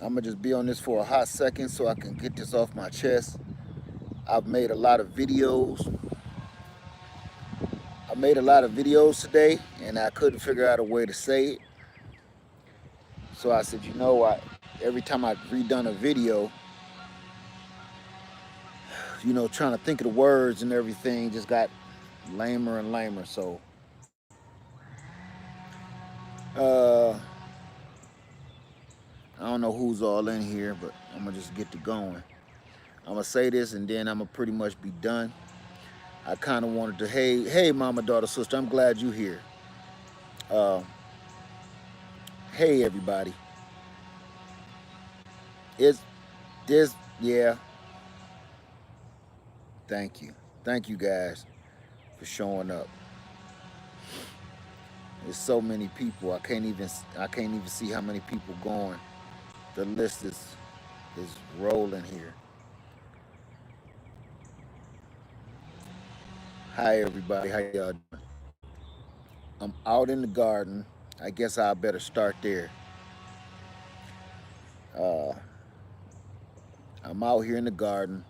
I'm gonna just be on this for a hot second so I can get this off my chest. I've made a lot of videos. I made a lot of videos today, and I couldn't figure out a way to say it. So I said, every time I've redone a video, trying to think of the words and everything just got lamer and lamer. So, uh, I don't know who's all in here, but I'm gonna just get to going. I'm gonna say this, and then I'm gonna pretty much be done. I kind of wanted to, hey, mama, daughter, sister, I'm glad you here. Uh, hey, everybody. It's this, yeah. Thank you guys for showing up. There's so many people. I can't even see how many people going. The list is rolling here. Hi everybody, how y'all doing? I'm out in the garden. I guess I better start there. Uh, I'm out here in the garden,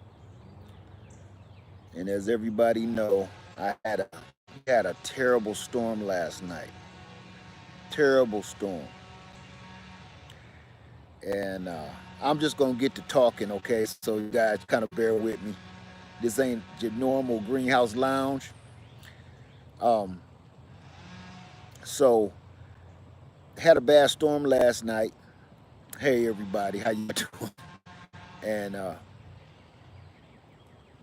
and as everybody know, we had a terrible storm last night. Terrible storm, and I'm just gonna get to talking, okay? So you guys kind of bear with me. This ain't your normal greenhouse lounge. Um, so had a bad storm last night. Hey everybody, how you doing? And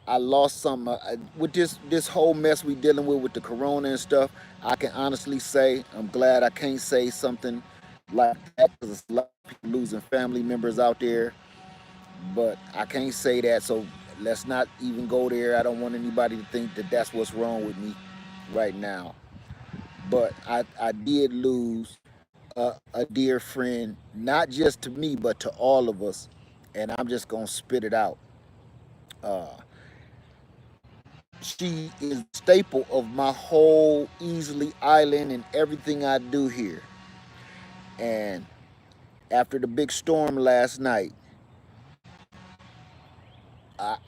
I lost some with this whole mess we dealing with the corona and stuff. I can honestly say I'm glad I can't say something like that because there's a lot of people losing family members out there. But I can't say that, so let's not even go there. I don't want anybody to think that that's what's wrong with me right now. But I did lose a dear friend, not just to me, but to all of us. And I'm just gonna spit it out. Uh, she is the staple of my whole Easley Island and everything I do here. And after the big storm last night,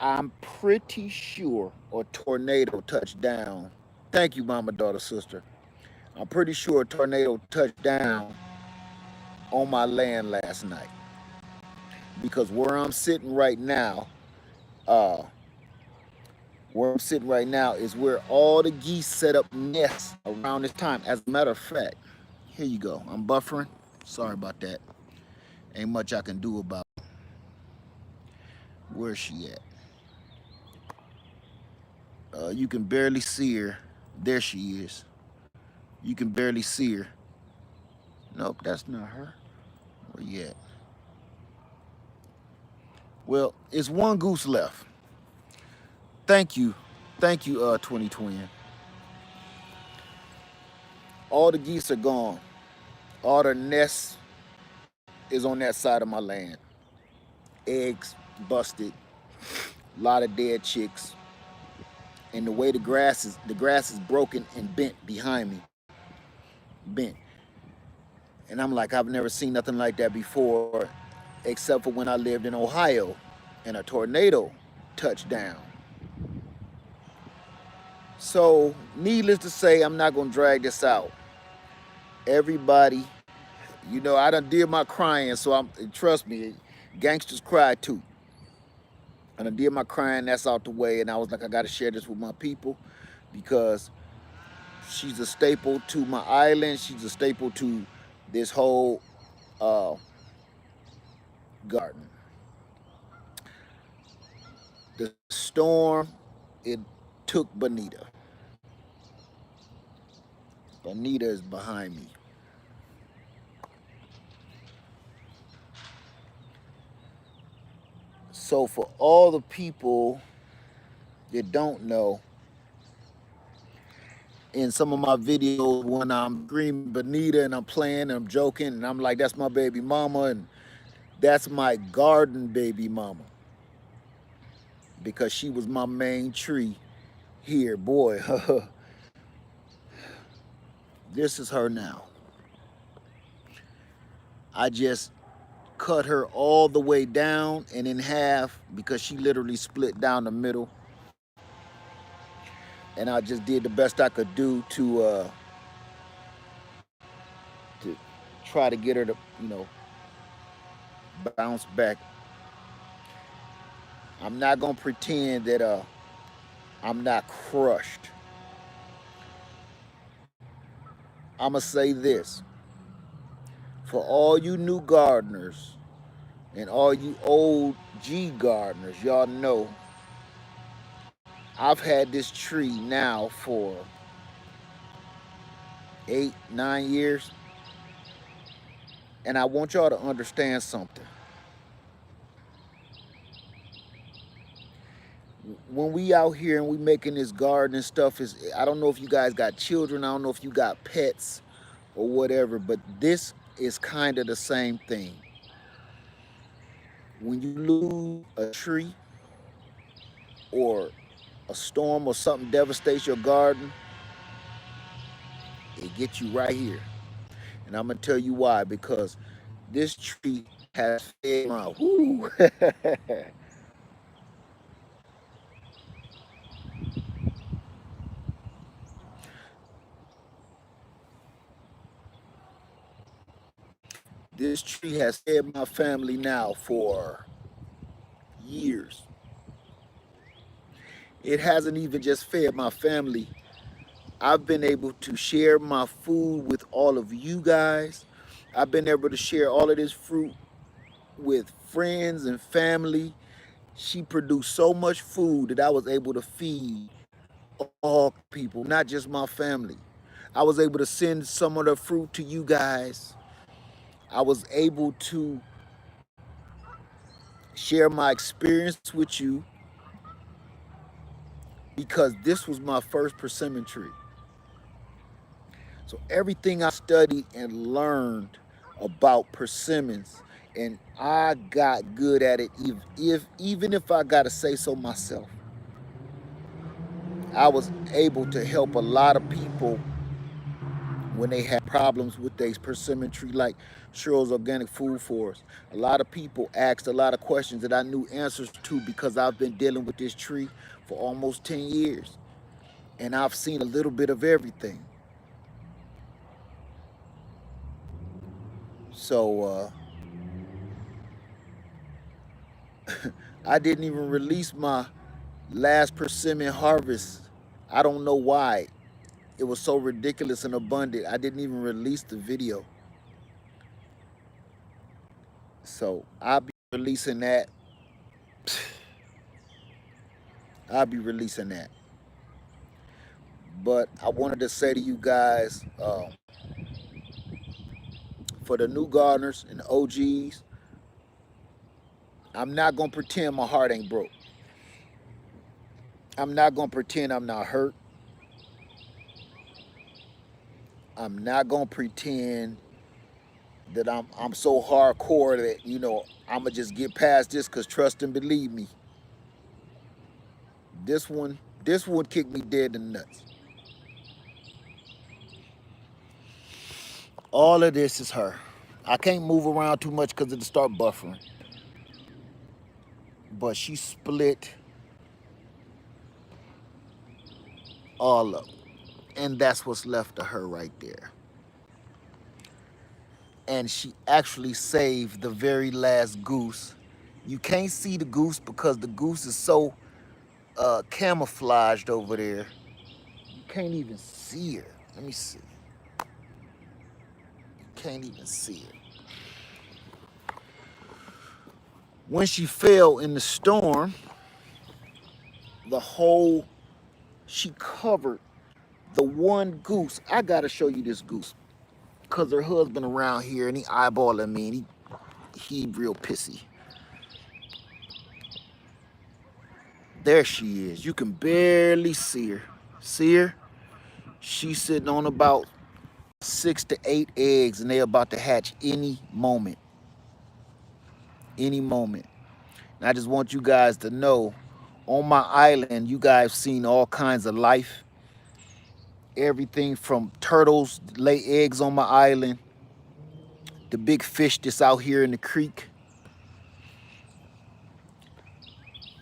I'm pretty sure a tornado touched down. Thank you, mama, daughter, sister. I'm pretty sure a tornado touched down on my land last night because uh, where I'm sitting right now is where all the geese set up nests around this time. As a matter of fact, here you go. I'm buffering. Sorry about that. Ain't much I can do about it. Where's she at? You can barely see her. There she is. You can barely see her. Nope, that's not her. Where you at? Well, it's one goose left. Thank you. Thank you, 2020. All the geese are gone. All the nests is on that side of my land. Eggs busted. A lot of dead chicks. And the way the grass is broken and bent behind me. Bent. And I'm like, I've never seen nothing like that before, except for when I lived in Ohio and a tornado touched down. So, needless to say, I'm not gonna drag this out. Everybody, I done did my crying, so trust me, gangsters cry too. I done did my crying, that's out the way, and I was like, I gotta share this with my people because she's a staple to my island. She's a staple to this whole uh, garden. The storm, it took Bonita. Bonita is behind me. So for all the people that don't know, in some of my videos when I'm screaming Bonita and I'm playing and I'm joking and I'm like, that's my baby mama and that's my garden baby mama because she was my main tree here. Boy, this is her now. I just cut her all the way down and in half because she literally split down the middle. And I just did the best I could do to try to get her to, bounce back. I'm not gonna pretend that I'm not crushed. I'm gonna say this for all you new gardeners and all you old G gardeners, y'all know I've had this tree now for 8, 9 years, and I want y'all to understand something. When we out here and we making this garden and stuff, is I don't know if you guys got children, I don't know if you got pets or whatever, but this is kind of the same thing. When you lose a tree or a storm or something devastates your garden, it gets you right here. And I'm gonna tell you why, because this tree has fed my whoo. This tree has fed my family now for years. It hasn't even just fed my family. I've been able to share my food with all of you guys. I've been able to share all of this fruit with friends and family. She produced so much food that I was able to feed all people, not just my family. I was able to send some of the fruit to you guys. I was able to share my experience with you because this was my first persimmon tree. So everything I studied and learned about persimmons, and I got good at it. Even if I gotta say so myself, I was able to help a lot of people when they had problems with their persimmon tree, like Cheryl's Organic Food Forest. A lot of people asked a lot of questions that I knew answers to because I've been dealing with this tree for almost 10 years, and I've seen a little bit of everything. So I didn't even release my last persimmon harvest. I don't know why. It was so ridiculous and abundant. I didn't even release the video. So I'll be releasing that. I'll be releasing that. But I wanted to say to you guys, for the new gardeners and the OGs, I'm not gonna pretend my heart ain't broke. I'm not gonna pretend I'm not hurt. I'm not gonna pretend that I'm so hardcore that I'ma just get past this, because trust and believe me, this one kicked me dead in the nuts. All of this is her. I can't move around too much because it'll start buffering. But she split all up. And that's what's left of her right there. And she actually saved the very last goose. You can't see the goose because the goose is so camouflaged over there. You can't even see her. Let me see. You can't even see her. When she fell in the storm, she covered the one goose. I gotta show you this goose, because her husband around here and he eyeballing me, and he real pissy. There she is. You can barely see her. See her? She's sitting on about 6 to 8 eggs, and they're about to hatch any moment. Any moment. And I just want you guys to know, on my island, you guys seen all kinds of life. Everything from turtles lay eggs on my island, the big fish that's out here in the creek.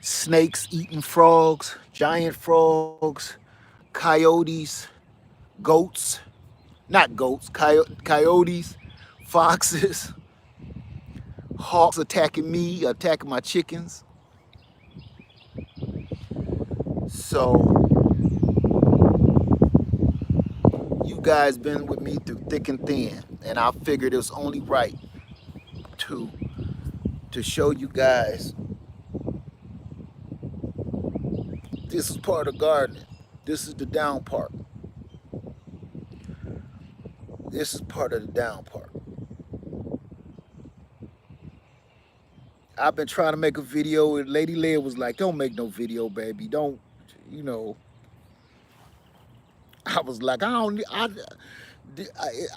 snakes eating frogs, giant frogs, coyotes, goats, not goats, coyotes, foxes, hawks attacking me, attacking my chickens. So you guys been with me through thick and thin, and I figured it was only right to show you guys this is part of gardening. This is the down part. This is part of the down part. I've been trying to make a video, and Lady Leia was like, "Don't make no video, baby. Don't, you know." I was like, "I don't.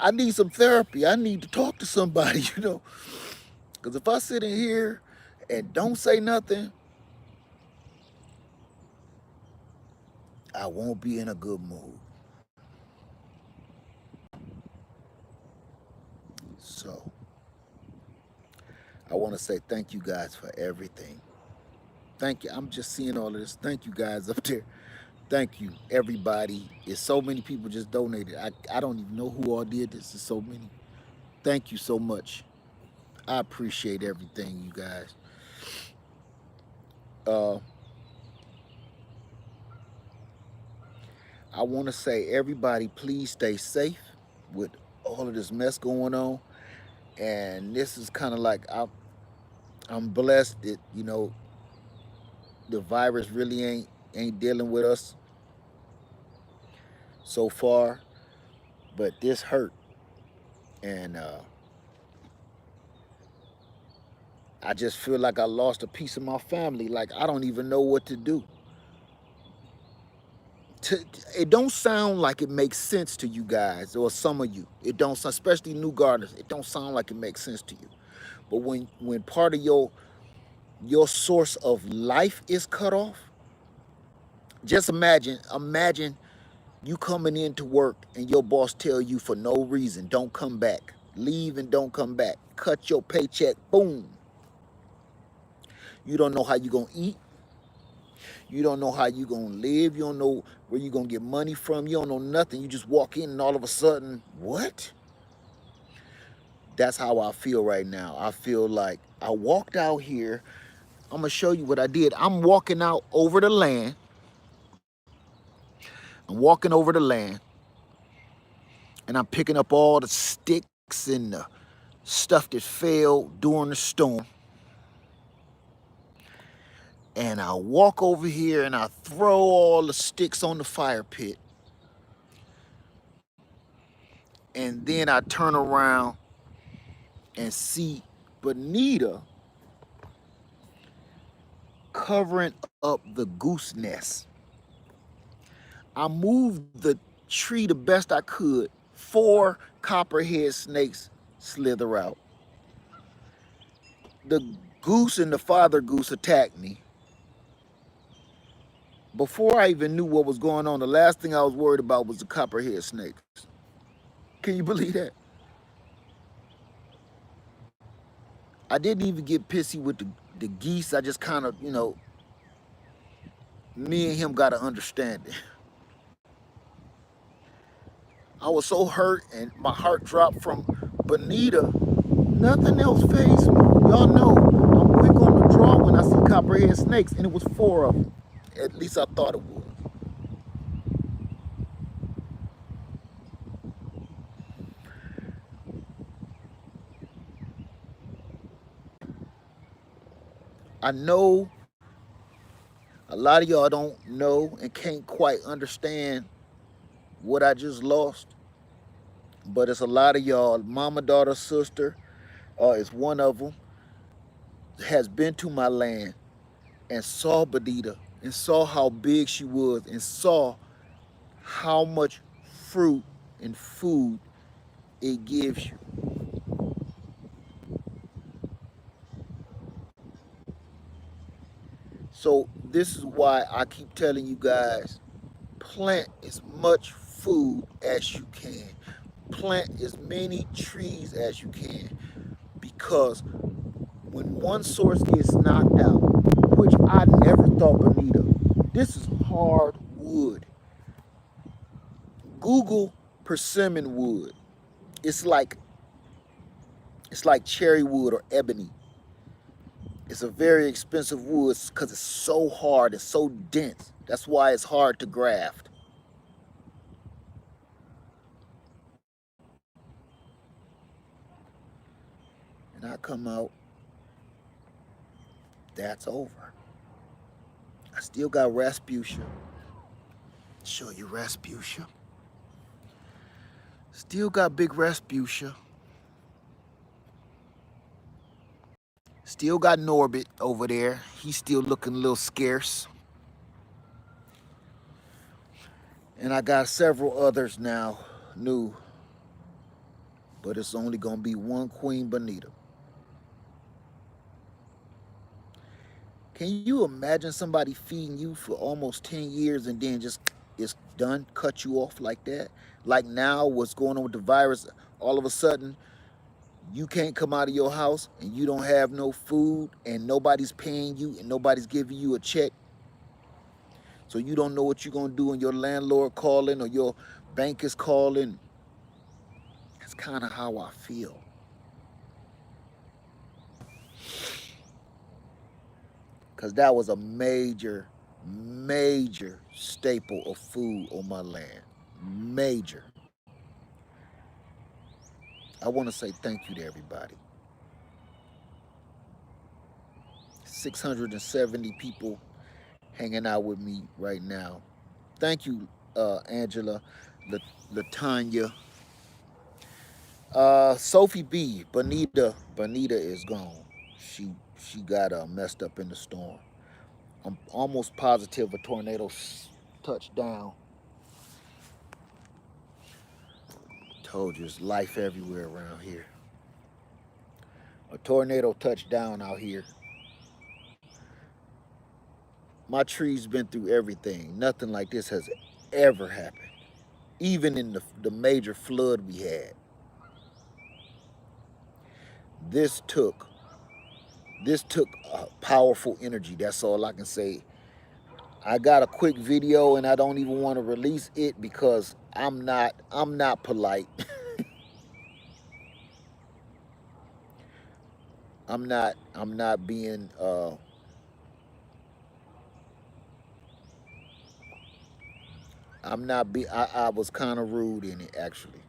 I need some therapy. I need to talk to somebody, you know." Because if I sit in here and don't say nothing, I won't be in a good mood. So I want to say thank you guys for everything. Thank you. I'm just seeing all of this. Thank you guys up there. Thank you, everybody. It's so many people just donated. I don't even know who all did this. It's so many. Thank you so much. I appreciate everything, you guys. Uh, I want to say, everybody, please stay safe with all of this mess going on. And this is kind of like I'm blessed that the virus really ain't dealing with us so far, but this hurt, and I just feel like I lost a piece of my family. Like I don't even know what to do. It don't sound like it makes sense to you guys or some of you. It don't, especially new gardeners. It don't sound like it makes sense to you. But when part of your source of life is cut off, just imagine you coming into work and your boss tell you for no reason, don't come back. Leave and don't come back. Cut your paycheck, boom. You don't know how you gonna eat. You don't know how you gonna live. You don't know where you gonna get money from. You don't know nothing. You just walk in and all of a sudden, what? That's how I feel right now. I feel like I walked out here. I'm gonna show you what I did. I'm walking out over the land. I'm walking over the land, and I'm picking up all the sticks and the stuff that fell during the storm. And I walk over here and I throw all the sticks on the fire pit. And then I turn around and see Bonita covering up the goose nest. I moved the tree the best I could. 4 copperhead snakes slither out. The goose and the father goose attacked me. Before I even knew what was going on, the last thing I was worried about was the copperhead snakes. Can you believe that? I didn't even get pissy with the geese. I just kind of, me and him got to understand it. I was so hurt and my heart dropped from Bonita. Nothing else fazed me. Y'all know I'm quick on the draw when I see copperhead snakes, and it was 4 of them. At least I thought it was. I know a lot of y'all don't know and can't quite understand what I just lost, but it's a lot of y'all. Mama, daughter, sister is one of them. Has been to my land and saw Bonita and saw how big she was and saw how much fruit and food it gives you. So this is why I keep telling you guys, plant as much food as you can. Plant as many trees as you can. Because when one source gets knocked out, which I never thought, Bonita. This is hard wood. Google persimmon wood. It's like cherry wood or ebony. It's a very expensive wood because it's so hard, it's so dense. That's why it's hard to graft. And I come out, that's over. I still got Rasputia. Show you Rasputia. Still got big Rasputia. Still got Norbit over there. He's still looking a little scarce. And I got several others now, new. But it's only gonna be one Queen Bonita. Can you imagine somebody feeding you for almost 10 years and then just it's done, cut you off like that? Like now, what's going on with the virus, all of a sudden, you can't come out of your house and you don't have no food and nobody's paying you and nobody's giving you a check. So you don't know what you're gonna do and your landlord calling or your bank is calling. That's kind of how I feel. Because that was a major, major staple of food on my land. Major. I want to say thank you to everybody. 670 people hanging out with me right now. Thank you, Angela, Latanya, Sophie B. Bonita is gone. She got messed up in the storm. I'm almost positive a tornado touched down. Told you, it's life everywhere around here. A tornado touched down out here. My tree's been through everything. Nothing like this has ever happened. Even in the major flood we had. This took powerful energy. That's all I can say. I got a quick video and I don't even want to release it because I'm not polite. I'm not being I was kind of rude in it actually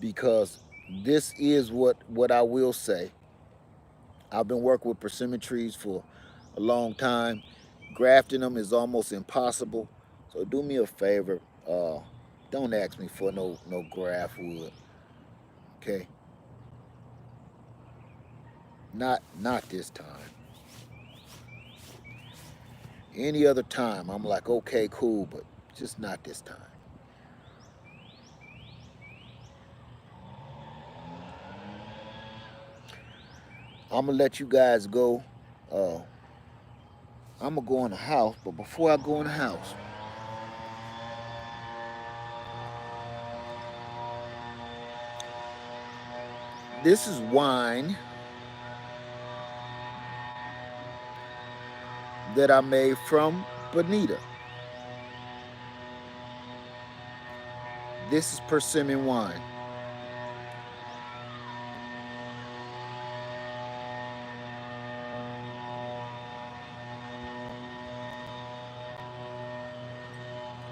because this is what I will say. I've been working with persimmon trees for a long time. Grafting them is almost impossible. So do me a favor, don't ask me for no graft wood. Okay? Not this time. Any other time, I'm like, okay, cool, but just not this time. I'm gonna let you guys go. I'm gonna go in the house, but before I go in the house, this is wine that I made from Bonita. This is persimmon wine.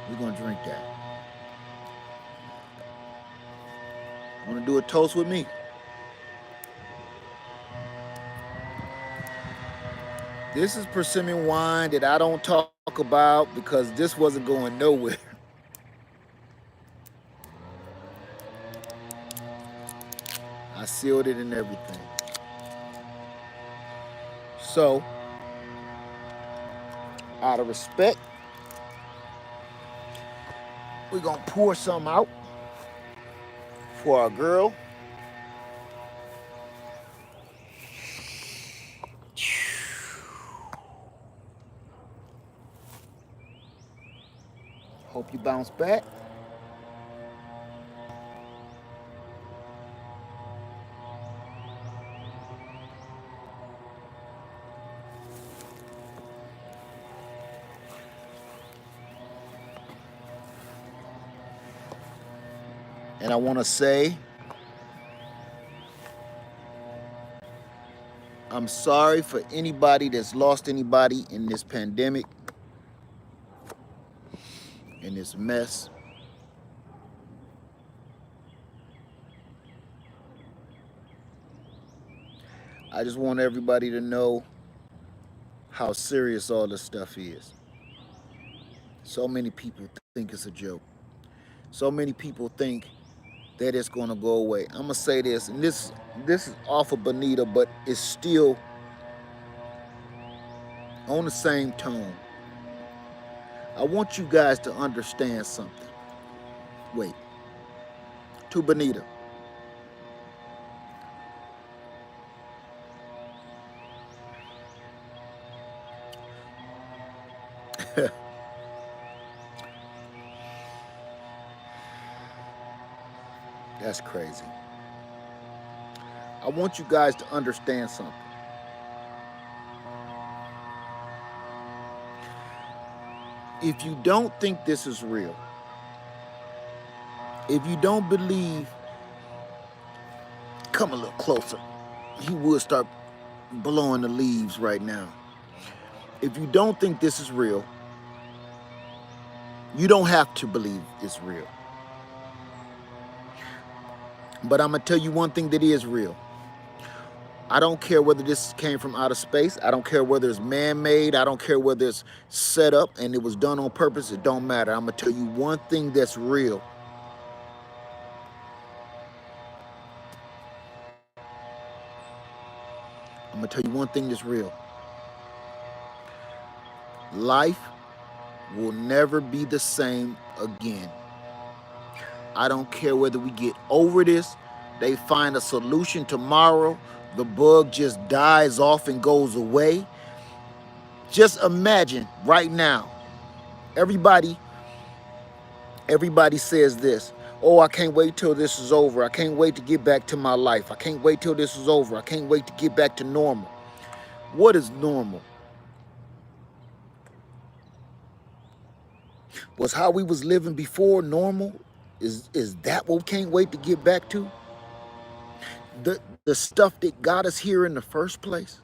We're gonna drink that. Wanna do a toast with me? This is persimmon wine that I don't talk about because this wasn't going nowhere. I sealed it and everything. So, out of respect, we're gonna pour some out for our girl. Hope you bounce back. And I want to say, I'm sorry for anybody that's lost anybody in this pandemic, in this mess. I just want everybody to know how serious all this stuff is. So many people think it's a joke. So many people think that it's going to go away. I'm going to say this, and this is off of Bonita, but it's still on the same tone. I want you guys to understand something. Wait. To Bonita. That's crazy. I want you guys to understand something. If you don't think this is real, if you don't believe, come a little closer. He would start blowing the leaves right now. If you don't think this is real, you don't have to believe it's real. But I'm going to tell you one thing that is real. I don't care whether this came from outer space. I don't care whether it's man-made. I don't care whether it's set up and it was done on purpose. It don't matter. I'm going to tell you one thing that's real. I'm going to tell you one thing that's real. Life will never be the same again. I don't care whether we get over this, they find a solution tomorrow, the bug just dies off and goes away. Just imagine right now, everybody says this, oh, I can't wait till this is over. I can't wait to get back to my life. I can't wait till this is over. I can't wait to get back to normal. What is normal? Was how we was living before normal? Is that what we can't wait to get back to? The stuff that got us here in the first place?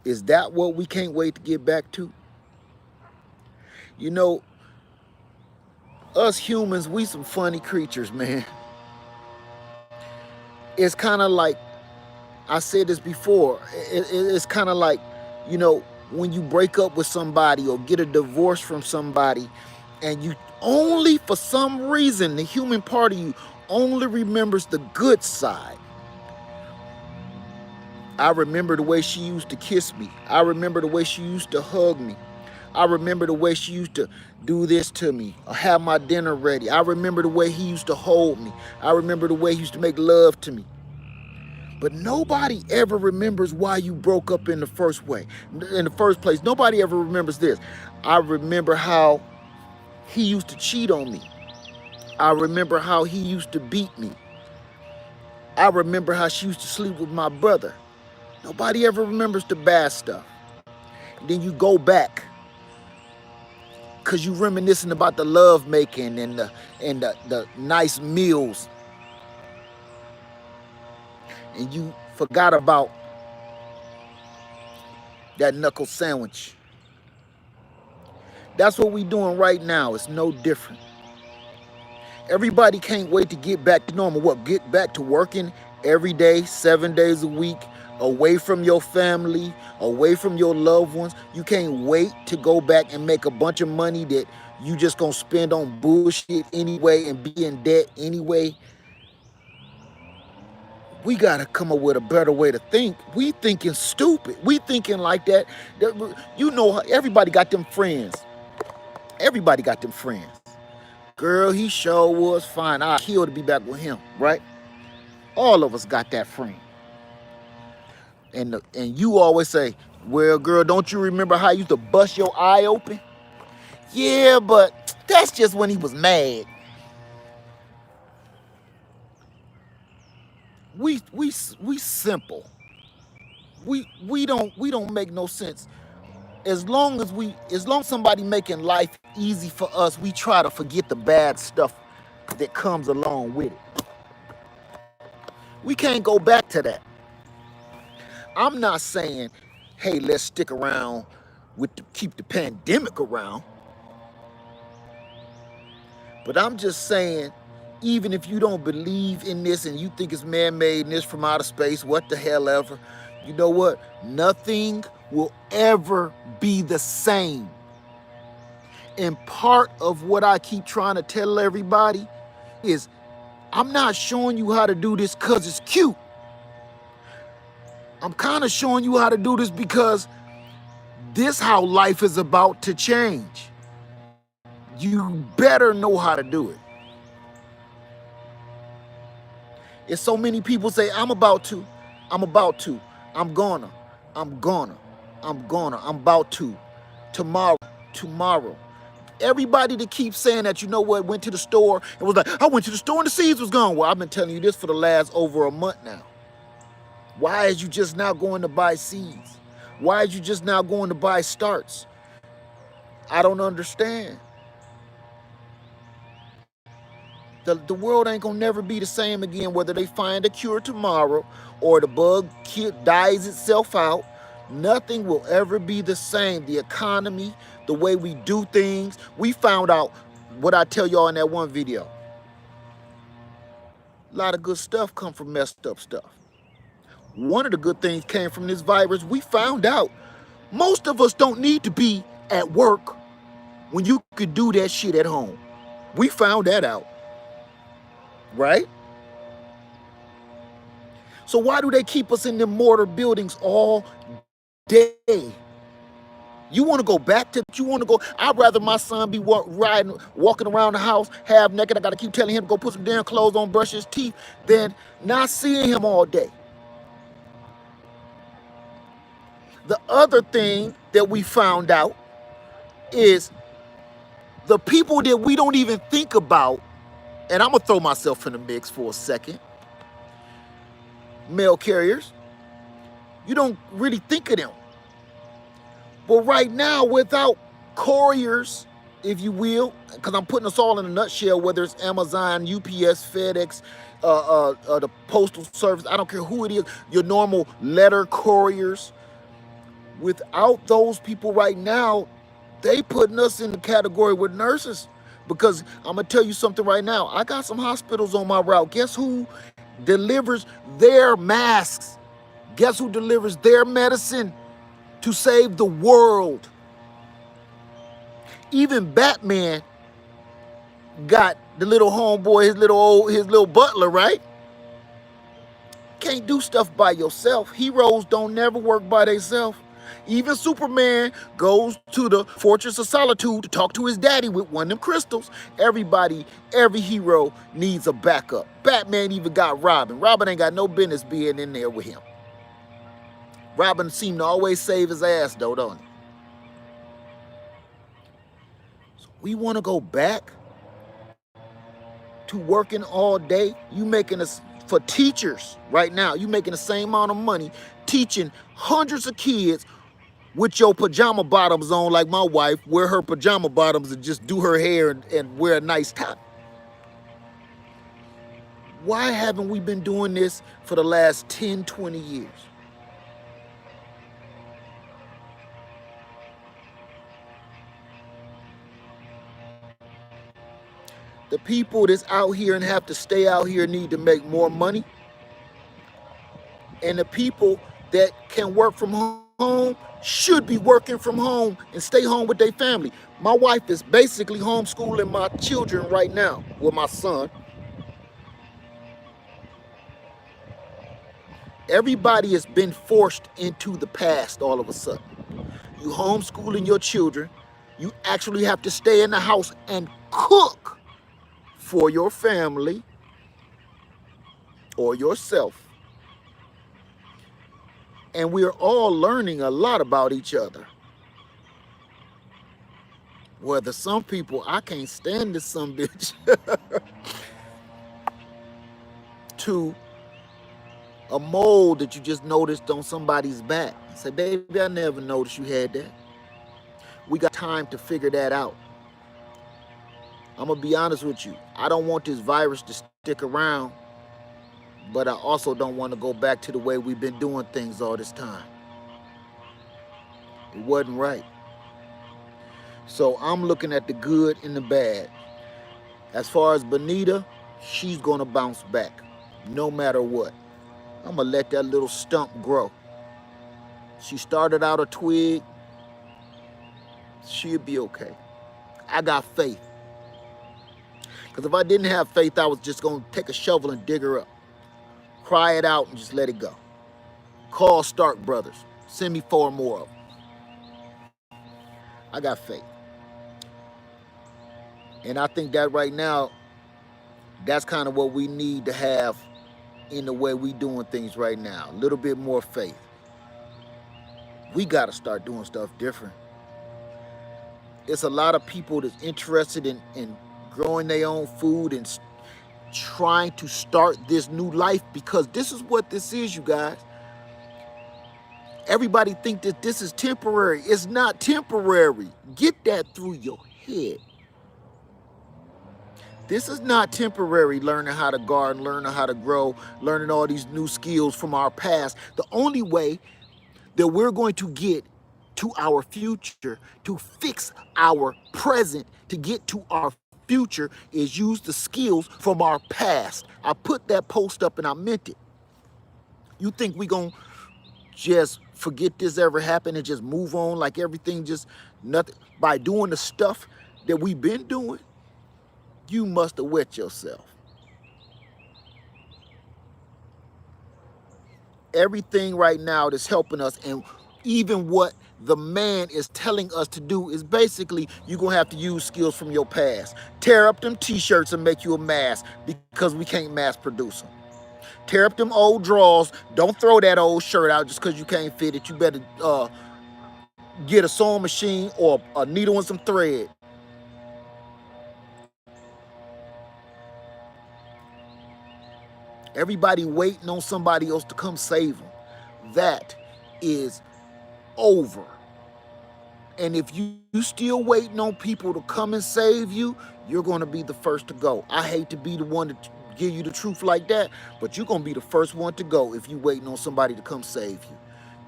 Is that what we can't wait to get back to? You know, us humans, we some funny creatures, man. It's kind of like, I said this before, it's kind of like, you know, when you break up with somebody or get a divorce from somebody and you only, for some reason, the human part of you only remembers the good side. I remember the way she used to kiss me. I remember the way she used to hug me. I remember the way she used to do this to me or have my dinner ready. I remember the way he used to hold me. I remember the way he used to make love to me. But nobody ever remembers why you broke up in the first place. Nobody ever remembers this. I remember how he used to cheat on me. I remember how he used to beat me. I remember how she used to sleep with my brother. Nobody ever remembers the bad stuff. Then you go back because you reminiscing about the love making and the nice meals. And you forgot about that knuckle sandwich. That's what we doing right now. It's no different. Everybody can't wait to get back to normal. What? Get back to working every day, 7 days a week, away from your family, away from your loved ones. You can't wait to go back and make a bunch of money that you just gonna spend on bullshit anyway and be in debt anyway. We gotta come up with a better way to think. We thinking stupid. We thinking like that. You know, everybody got them friends. Everybody got them friends. Girl, he sure was fine. I'd kill to be back with him, right? All of us got that friend. And you always say, well, girl, don't you remember how you used to bust your eye open? Yeah, but that's just when he was mad. We simple. We don't make no sense. As long as somebody making life easy for us, we try to forget the bad stuff that comes along with it. We can't go back to that. I'm not saying, hey, let's stick around keep the pandemic around. But I'm just saying, even if you don't believe in this and you think it's man-made and this from outer space, what the hell ever, you know what? Nothing will ever be the same. And part of what I keep trying to tell everybody is I'm not showing you how to do this because it's cute. I'm kind of showing you how to do this because this how life is about to change. You better know how to do it. It's so many people say, I'm about to, I'm about to, I'm gonna, I'm gonna, I'm gonna, I'm about to, tomorrow. Everybody that keeps saying that, you know what, went to the store and was like, I went to the store and the seeds was gone. Well, I've been telling you this for the last over a month now. Why is you just now going to buy seeds? Why is you just now going to buy starts? I don't understand. The world ain't gonna never be the same again, whether they find a cure tomorrow or the bug dies itself out. Nothing will ever be the same. The economy, the way we do things. We found out what I tell y'all in that one video. A lot of good stuff come from messed up stuff. One of the good things came from this virus. We found out most of us don't need to be at work when you could do that shit at home. We found that out. Right? So why do they keep us in them mortar buildings all day? You want to go back to, you want to go, I'd rather my son be walking around the house half naked. I got to keep telling him to go put some damn clothes on, brush his teeth, than not seeing him all day. The other thing that we found out is the people that we don't even think about, and I'm going to throw myself in the mix for a second, mail carriers. You don't really think of them. But right now, without couriers, if you will, because I'm putting us all in a nutshell, whether it's Amazon, UPS, FedEx, the Postal Service, I don't care who it is, your normal letter couriers. Without those people right now, they putting us in the category with nurses. Because I'm going to tell you something right now. I got some hospitals on my route. Guess who delivers their masks? Guess who delivers their medicine to save the world? Even Batman got the little homeboy, his little butler, right? Can't do stuff by yourself. Heroes don't never work by themselves. Even Superman goes to the Fortress of Solitude to talk to his daddy with one of them crystals. Every hero needs a backup. Batman even got Robin. Robin ain't got no business being in there with him. Robin seemed to always save his ass though, don't he? So we want to go back to working all day. You making us, for teachers right now, you making the same amount of money teaching hundreds of kids with your pajama bottoms on, like my wife, wear her pajama bottoms and just do her hair and wear a nice top. Why haven't we been doing this for the last 10, 20 years? The people that's out here and have to stay out here need to make more money. And the people that can work from home should be working from home and stay home with their family. My wife is basically homeschooling my children right now, with my son. Everybody has been forced into the past all of a sudden. You homeschooling your children, you actually have to stay in the house and cook for your family or yourself. And we're all learning a lot about each other. Whether some people, I can't stand this some bitch, to a mole that you just noticed on somebody's back. Say, baby, I never noticed you had that. We got time to figure that out. I'm gonna be honest with you. I don't want this virus to stick around, but I also don't want to go back to the way we've been doing things all this time. It wasn't right. So I'm looking at the good and the bad. As far as Bonita, she's gonna bounce back, no matter what. I'm gonna let that little stump grow. She started out a twig, she'll be okay. I got faith. Because if I didn't have faith, I was just gonna take a shovel and dig her up. Cry it out and just let it go. Call Stark Brothers. Send me 4 more of them. I got faith. And I think that right now, that's kind of what we need to have in the way we doing things right now. A little bit more faith. We got to start doing stuff different. It's a lot of people that's interested in growing their own food and trying to start this new life, because this is what this is, you guys. Everybody think that this is temporary. It's not temporary. Get that through your head. This is not temporary, learning how to garden, learning how to grow, learning all these new skills from our past. The only way that we're going to get to our future, to fix our present, to get to our future, is use the skills from our past. I put that post up and I meant it. You think we gonna just forget this ever happened and just move on like everything just nothing? By doing the stuff that we've been doing, you must have wet yourself. Everything right now that's helping us, and even what the man is telling us to do, is basically you're going to have to use skills from your past. Tear up them t-shirts and make you a mask, because we can't mass produce them. Tear up them old drawers. Don't throw that old shirt out just because you can't fit it. You better get a sewing machine or a needle and some thread. Everybody waiting on somebody else to come save them. That is over. And if you still waiting on people to come and save you, you're going to be the first to go. I hate to be the one to give you the truth like that, but you're going to be the first one to go if you waiting on somebody to come save you.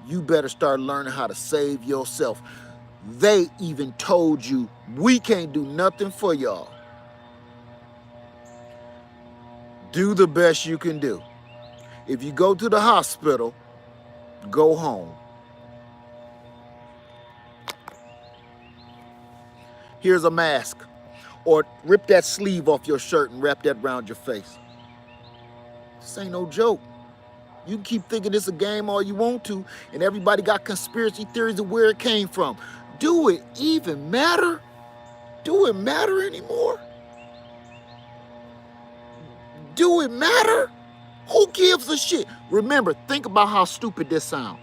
You better start learning how to save yourself. They even told you, we can't do nothing for y'all. Do the best you can do. If you go to the hospital, go home. Here's a mask. Or rip that sleeve off your shirt and wrap that around your face. This ain't no joke. You can keep thinking it's a game all you want to, and everybody got conspiracy theories of where it came from. Do it even matter? Do it matter anymore? Do it matter? Who gives a shit? Remember, think about how stupid this sounds.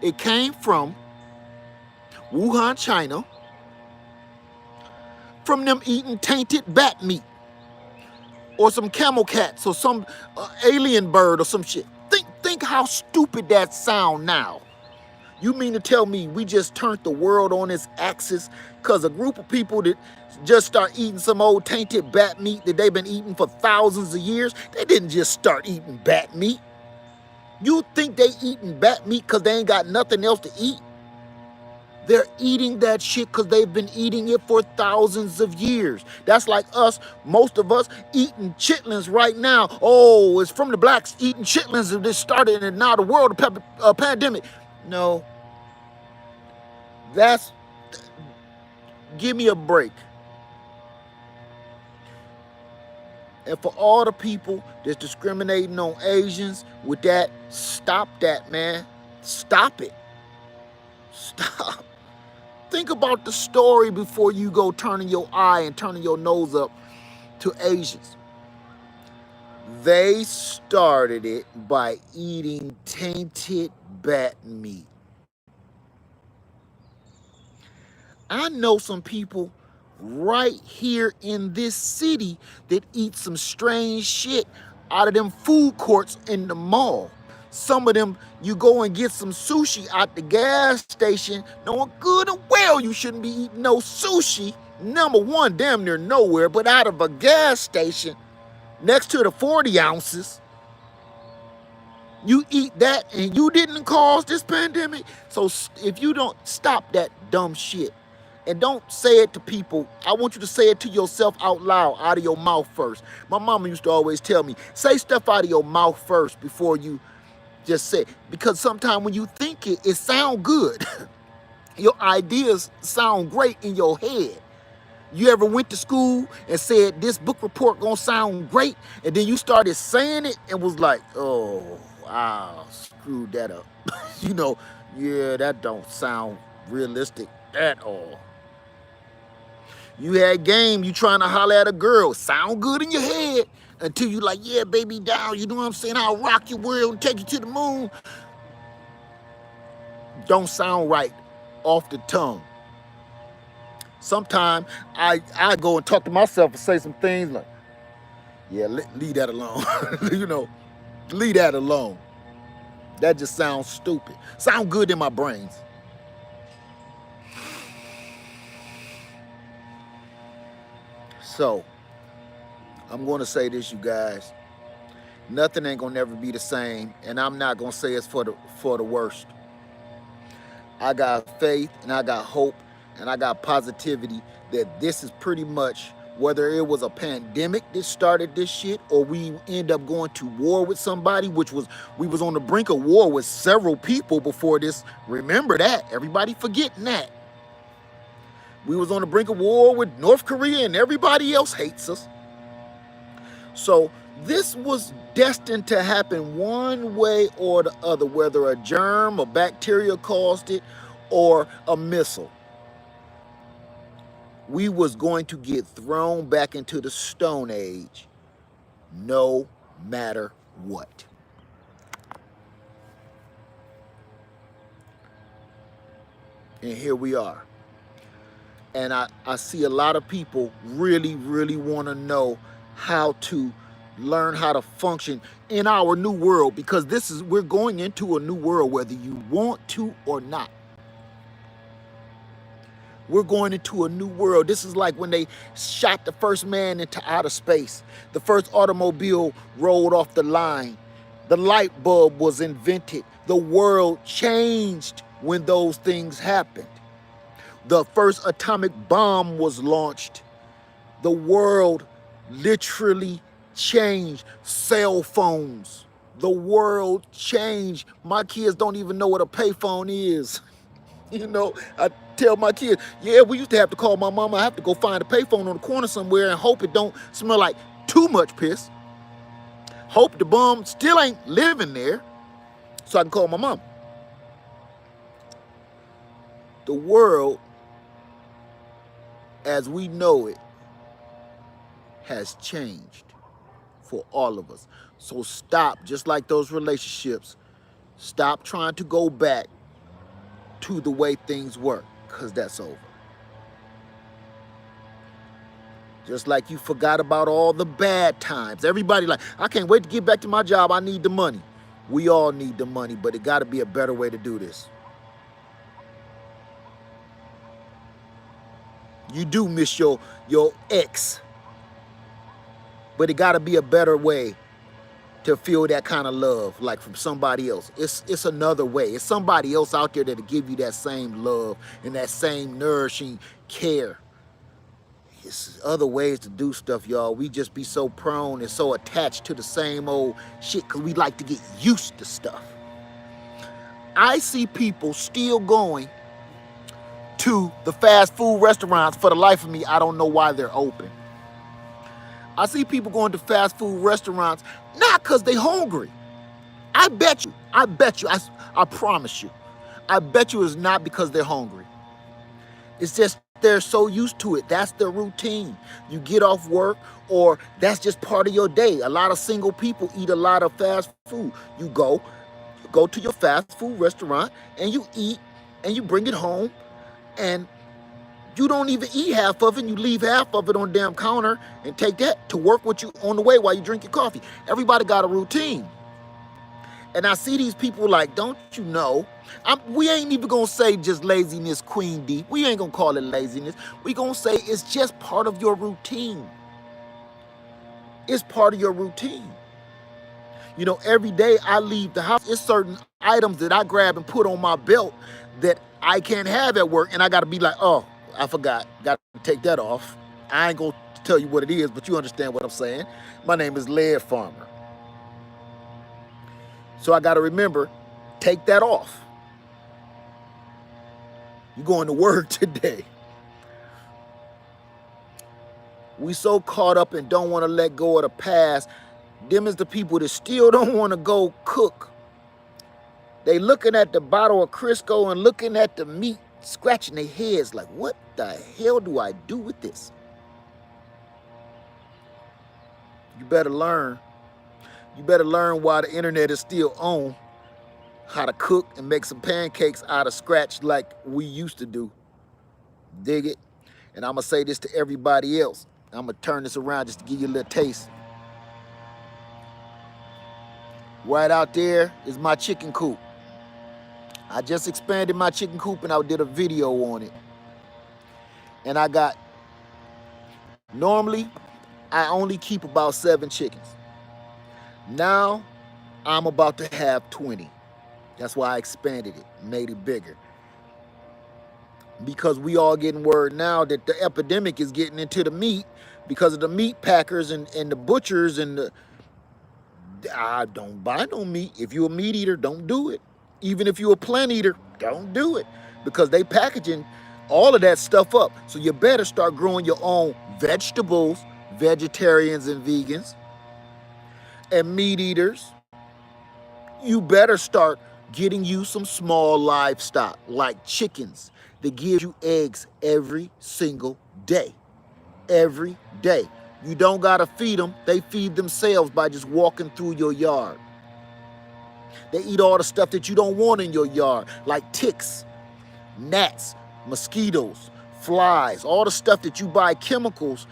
It came from Wuhan, China, from them eating tainted bat meat, or some camel cats, or some alien bird, or some shit. Think how stupid that sound now. You mean to tell me we just turned the world on its axis because a group of people that just start eating some old tainted bat meat that they've been eating for thousands of years? They didn't just start eating bat meat. You think they eating bat meat because they ain't got nothing else to eat? They're eating that shit because they've been eating it for thousands of years. That's like us, most of us, eating chitlins right now. Oh, it's from the blacks eating chitlins and this started, and now the world pandemic. No. Give me a break. And for all the people that's discriminating on Asians with that, stop that, man. Stop it. Stop. Think about the story before you go turning your eye and turning your nose up to Asians. They started it by eating tainted bat meat. I know some people right here in this city that eat some strange shit out of them food courts in the mall. Some of them, you go and get some sushi at the gas station, knowing good and well you shouldn't be eating no sushi. Number one, damn near nowhere, but out of a gas station next to the 40 ounces. You eat that and you didn't cause this pandemic. So if you don't stop that dumb shit and don't say it to people, I want you to say it to yourself out loud, out of your mouth first. My mama used to always tell me, say stuff out of your mouth first before you just say it. Because sometimes when you think it, it sounds good. Your ideas sound great in your head. You ever went to school and said this book report gonna sound great, and then you started saying it and was like, oh, wow, screwed that up. You know, yeah, that don't sound realistic at all. You had game, you trying to holler at a girl, sound good in your head until you like, yeah, baby down, you know what I'm saying? I'll rock your world and take you to the moon. Don't sound right off the tongue. Sometimes I go and talk to myself and say some things like, yeah, leave that alone. You know, leave that alone. That just sounds stupid. Sound good in my brains. So, I'm going to say this, you guys. Nothing ain't going to never be the same, and I'm not going to say it's for the worst. I got faith, and I got hope, and I got positivity that this is pretty much, whether it was a pandemic that started this shit or we end up going to war with somebody, we was on the brink of war with several people before this. Remember that. Everybody forgetting that. We was on the brink of war with North Korea and everybody else hates us. So this was destined to happen one way or the other, whether a germ or bacteria caused it or a missile. We was going to get thrown back into the Stone Age no matter what. And here we are. And I see a lot of people really, really want to know how to learn how to function in our new world, because we're going into a new world whether you want to or not. We're going into a new world. This is like when they shot the first man into outer space. The first automobile rolled off the line. The light bulb was invented. The world changed when those things happened. The first atomic bomb was launched. The world literally changed. Cell phones. The world changed. My kids don't even know what a payphone is. You know, I tell my kids, yeah, we used to have to call my mama. I have to go find a payphone on the corner somewhere and hope it don't smell like too much piss. Hope the bum still ain't living there so I can call my mom. The world, as we know it, has changed for all of us. So stop, just like those relationships, stop trying to go back to the way things work, because that's over. Just like you forgot about all the bad times. Everybody like, I can't wait to get back to my job. I need the money. We all need the money, but it got to be a better way to do this. You do miss your ex, but it got to be a better way to feel that kind of love, like from somebody else. It's another way. It's somebody else out there that'll give you that same love and that same nourishing care. It's other ways to do stuff, y'all. We just be so prone and so attached to the same old shit because we like to get used to stuff. I see people still going to the fast food restaurants. For the life of me, I don't know why they're open. I see people going to fast food restaurants not because they're hungry. I bet you, I promise you, I bet you it's not because they're hungry. It's just they're so used to it. That's their routine. You get off work, or that's just part of your day. A lot of single people eat a lot of fast food. You go to your fast food restaurant and you eat and you bring it home, and you don't even eat half of it, and you leave half of it on the damn counter and take that to work with you on the way while you drink your coffee. Everybody got a routine. And I see these people like, don't you know? We ain't even gonna say just laziness, Queen D. We ain't gonna call it laziness. We gonna say it's just part of your routine. It's part of your routine. You know, every day I leave the house, it's certain items that I grab and put on my belt that I can't have at work, and I gotta be like, oh, I forgot, gotta take that off. I ain't gonna tell you what it is, but you understand what I'm saying. My name is Lead Farmer. So I gotta remember, take that off. You're going to work today. We so caught up and don't want to let go of the past. Them is the people that still don't want to go cook. They looking at the bottle of Crisco and looking at the meat, scratching their heads like, what the hell do I do with this? You better learn. You better learn while the internet is still on how to cook and make some pancakes out of scratch like we used to do. Dig it? And I'm going to say this to everybody else. I'm going to turn this around just to give you a little taste. Right out there is my chicken coop. I just expanded my chicken coop and I did a video on it. And I got, normally, I only keep about 7 chickens. Now, I'm about to have 20. That's why I expanded it, made it bigger. Because we all getting word now that the epidemic is getting into the meat because of the meat packers and the butchers and the, I don't buy no meat. If you're a meat eater, don't do it. Even if you're a plant eater, don't do it. Because they packaging all of that stuff up. So you better start growing your own vegetables, vegetarians and vegans, and meat eaters. You better start getting you some small livestock like chickens that give you eggs every single day. Every day. You don't gotta feed them. They feed themselves by just walking through your yard. They eat all the stuff that you don't want in your yard, like ticks, gnats, mosquitoes, flies, all the stuff that you buy chemicals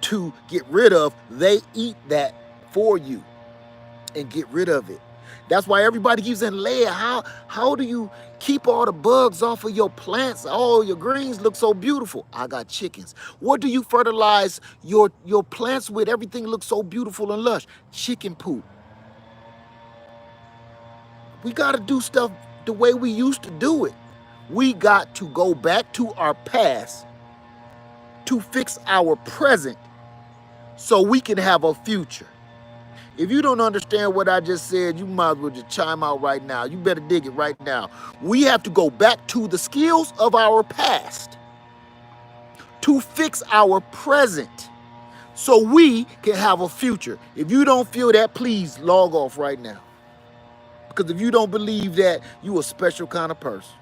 to get rid of. They eat that for you and get rid of it. That's why everybody keeps saying, Leah, how do you keep all the bugs off of your plants? Oh, your greens look so beautiful. I got chickens. What do you fertilize your plants with? Everything looks so beautiful and lush. Chicken poop. We got to do stuff the way we used to do it. We got to go back to our past to fix our present so we can have a future. If you don't understand what I just said, you might as well just chime out right now. You better dig it right now. We have to go back to the skills of our past to fix our present so we can have a future. If you don't feel that, please log off right now. Because if you don't believe that, you a special kind of person.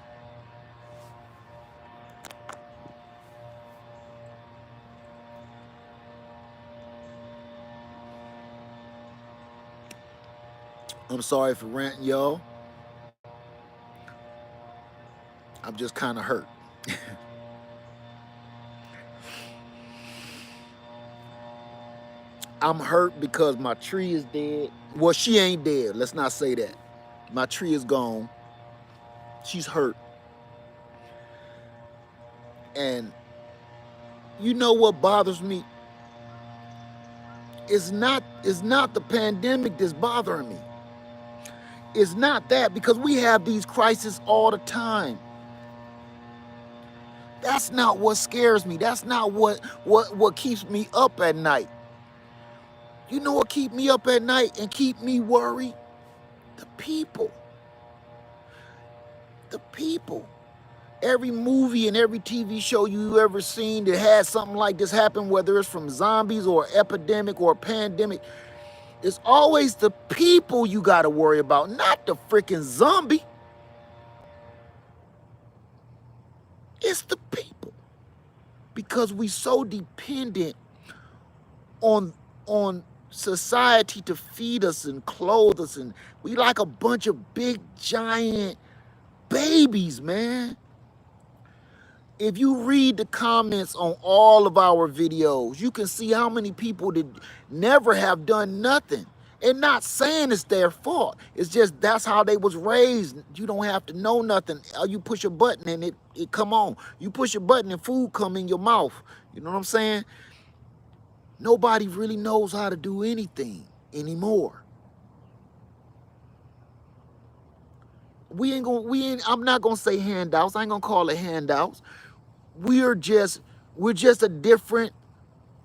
I'm sorry for ranting, y'all. I'm just kind of hurt. I'm hurt because my tree is dead. Well, she ain't dead. Let's not say that. My tree is gone. She's hurt. And you know what bothers me? It's not the pandemic that's bothering me. It's not that, because we have these crises all the time. That's not what scares me. That's not what keeps me up at night. You know what keep me up at night and keep me worried? The people. The people. Every movie and every TV show you ever seen that had something like this happen, whether it's from zombies or epidemic or pandemic, it's always the people you got to worry about, not the freaking zombie. It's the people. Because we so dependent on society to feed us and clothe us, and we like a bunch of big giant babies, man. If you read the comments on all of our videos, you can see how many people that never have done nothing And not saying it's their fault. It's just that's how they was raised. You don't have to know nothing. You push a button and it come on. You push a button and food come in your mouth. You know what I'm saying? Nobody really knows how to do anything anymore. I'm not gonna say handouts. I ain't gonna call it handouts. We're just we're just a different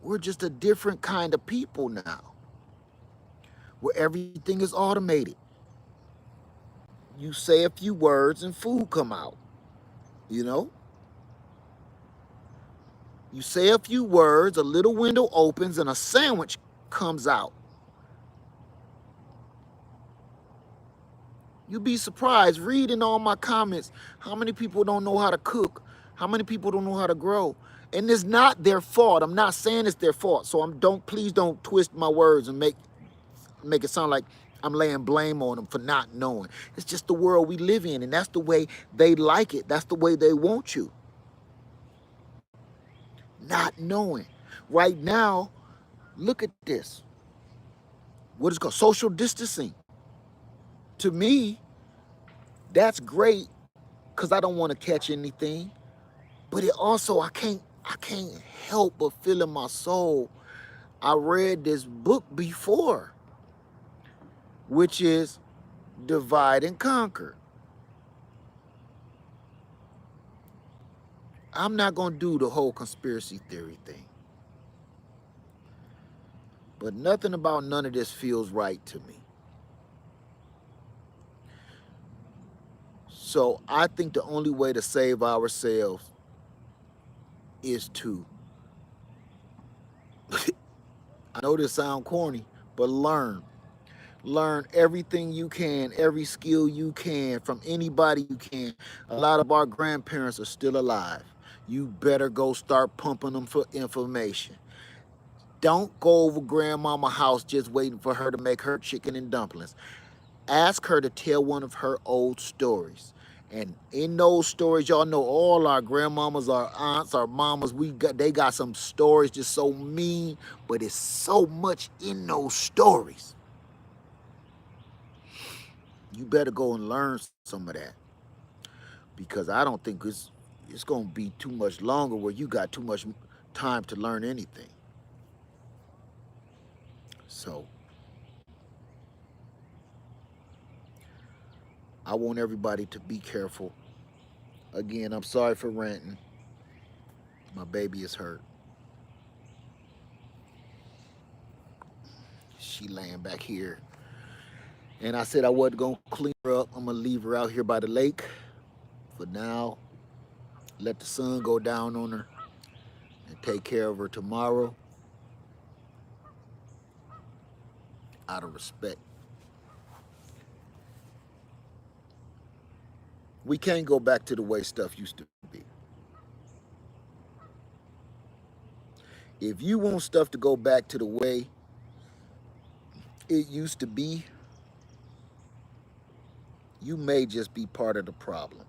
we're just a different kind of people now, where everything is automated. You say a few words and food come out. You know, you say a few words, a little window opens, and a sandwich comes out. You'd be surprised reading all my comments how many people don't know how to cook, how many people don't know how to grow. And it's not their fault. I'm not saying it's their fault. So please don't twist my words and make it sound like I'm laying blame on them for not knowing. It's just the world we live in, and that's the way they like it. That's the way they want you. Not knowing. Right now, look at this. What is called social distancing. To me, that's great because I don't want to catch anything. But it also I can't help but feel in my soul. I read this book before, which is Divide and Conquer. I'm not gonna do the whole conspiracy theory thing. But nothing about none of this feels right to me. So I think the only way to save ourselves is to I know this sounds corny, but learn. Learn everything you can, every skill you can from anybody you can. A lot of our grandparents are still alive. You better go start pumping them for information. Don't go over grandmama's house just waiting for her to make her chicken and dumplings. Ask her to tell one of her old stories. And in those stories, y'all know all our grandmamas, our aunts, our mamas, they got some stories just so mean, but it's so much in those stories. You better go and learn some of that, because I don't think it's gonna be too much longer where you got too much time to learn anything. So I want everybody to be careful. Again, I'm sorry for ranting. My baby is hurt. She laying back here. And I said I wasn't gonna clean her up. I'm gonna leave her out here by the lake for now. Let the sun go down on her and take care of her tomorrow out of respect. We can't go back to the way stuff used to be. If you want stuff to go back to the way it used to be, you may just be part of the problem.